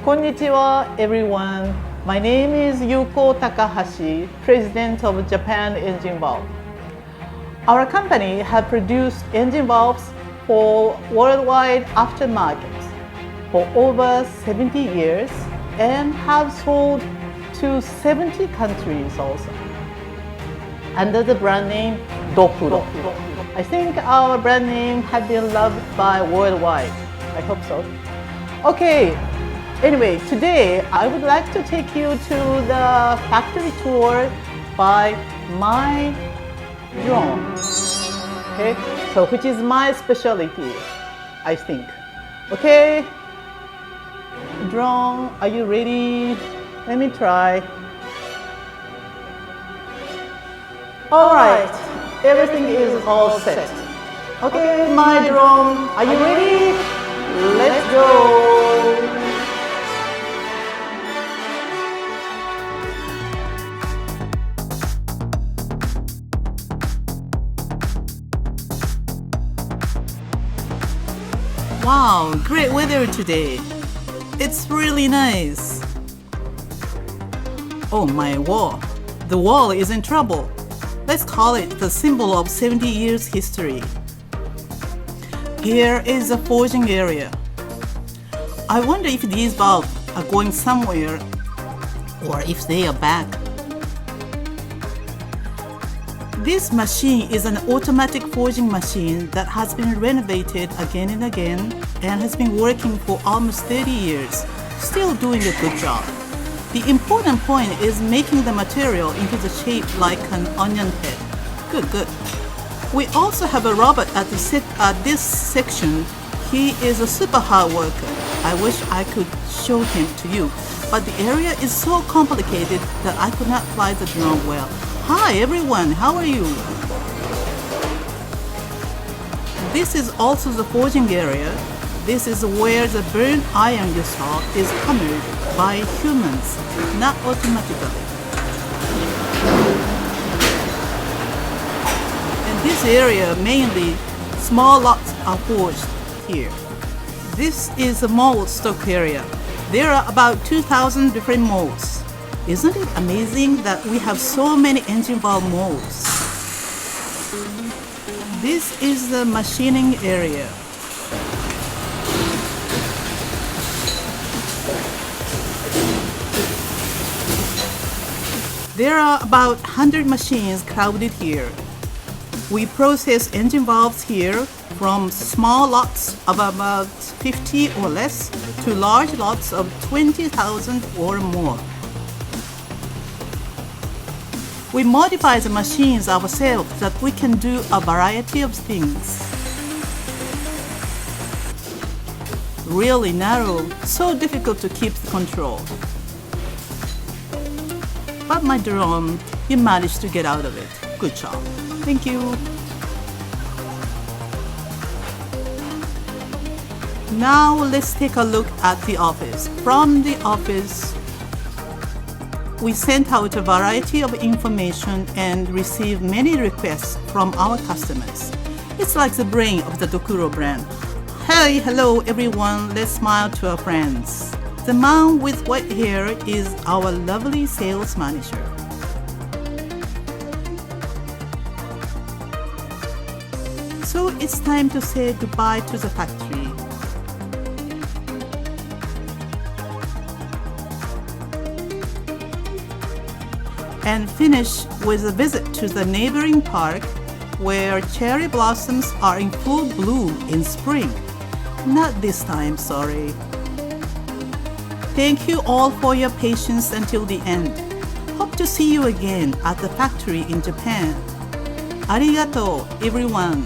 Konnichiwa, everyone. My name is Yuko Takahashi, President of Japan Engine Valve. Our company has produced engine valves for worldwide aftermarket for over 70 years and have sold to 70 countries also under the brand name Dokuro. I think our brand name has been loved by worldwide. I hope so. Okay, anyway, today I would like to take you to the factory tour by my drone. Okay, so which is my specialty, I think. Okay, drone, are you ready? Let me try. All right, everything is all set. Okay, my drone, are you ready? Let's go. Wow, great weather today. It's really nice. Oh, my wall. The wall is in trouble. Let's call it the symbol of 70 years history. Here is the forging area. I wonder if these valves are going somewhere or if they are back. This machine is an automatic forging machine that has been renovated again and again and has been working for almost 30 years, still doing a good job. The important point is making the material into the shape like an onion head. Good. We also have a robot at this section. He is a super hard worker. I wish I could show him to you, but the area is so complicated that I could not fly the drone well. Hi everyone, how are you? This is also the forging area. This is where the burnt iron you saw is hammered by humans, not automatically. In this area, mainly small lots are forged here. This is the mold stock area. There are about 2,000 different molds. Isn't it amazing that we have so many engine valve molds? This is the machining area. There are about 100 machines crowded here. We process engine valves here from small lots of about 50 or less to large lots of 20,000 or more. We modify the machines ourselves so that we can do a variety of things. Really narrow, so difficult to keep the control. But my drone, you managed to get out of it. Good job. Thank you. Now let's take a look at the office. From the office, we sent out a variety of information and received many requests from our customers. It's like the brain of the Dokuro brand. Hey, hello everyone, let's smile to our friends. The man with white hair is our lovely sales manager. So it's time to say goodbye to the factory. And finish with a visit to the neighboring park where cherry blossoms are in full bloom in spring. Not this time, sorry. Thank you all for your patience until the end. Hope to see you again at the factory in Japan. Arigato, everyone.